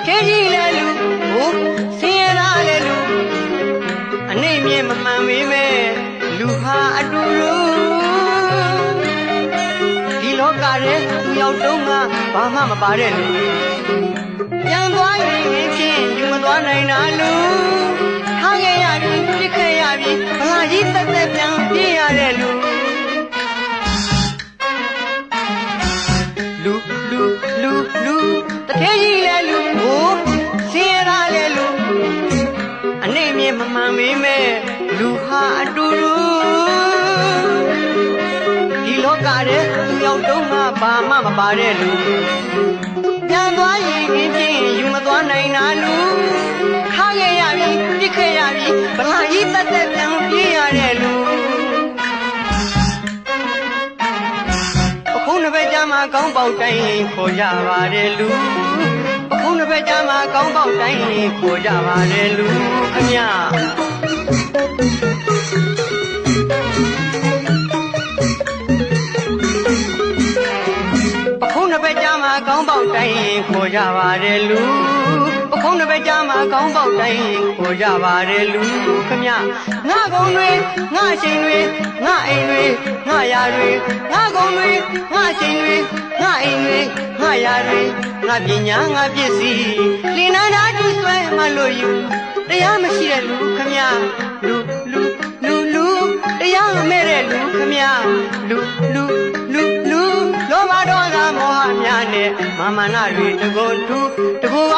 ထေကြီးလဲလူဟိုစင်ရသားလဲလူအနေမြင်မမှန်ပေမဲ့လူဟာအတူတူဒီလောကထဲသူရောက်တုံးကဘာမှမပါတဲ့လူပြန်သွားရင်ဖြင့်ယူမသွားနိုင်တာလူထားခဲ့ရပြီပြစ်ခဲ့ရပြီဘလာကြီးတက်တက်ပြန်ပြေးရတဲ့လူတထေးကြီးလဲလူဟိုစင်ရသားလဲလူအနေမြင်မမှန်ပေမဲ့လူဟာအတူတူဒီလောကထဲသူရောက်တုံးကဘာမှမပါတဲ့လူပြန်သွားရင်ဖြင့်ယူမသွားနိုင်တာလူခါခဲ့ရပြီပြစ်ခဲ့ရပြီဘလာကြီးတက်တက်ပြန်ပြေးရတဲ့လူပခုံးတစ်ဖက်ကြားမှာကောင်းပေါက်တိုင်းခေါ်ကြပါတယ်လူပခုံးတစ်ဖက်ကြားမှာကောင်းပေါက်တိုင်းခေါ်ကြပါတယ်လူခမပခုံးတစ်ဖက်ကြားမှာကောင်းပေါက်တိုင်းခေါ်ကြပါတယ်လူပခုံးတစ်ဖက်ကြားမှာကောင်းပေါက်တိုင်းခေါ်ကြပါတယ်လူခမငါကုံတွေငါရှင်တွေငါအိမ်တွေငါယာတွေငါကုံတွေငါရှင်တွေငါအိမ်တွေငါယာတွေငါပညာငါပစ္စည်းလင်နာတာတူဆွဲမလို့ယူတရားမရှိတဲ့လူခမလူတရားမဲ့တဲ့လူခမလူလောဘဒေါသမောဟများနဲ့မာမနာတွေတကုံထူတကူက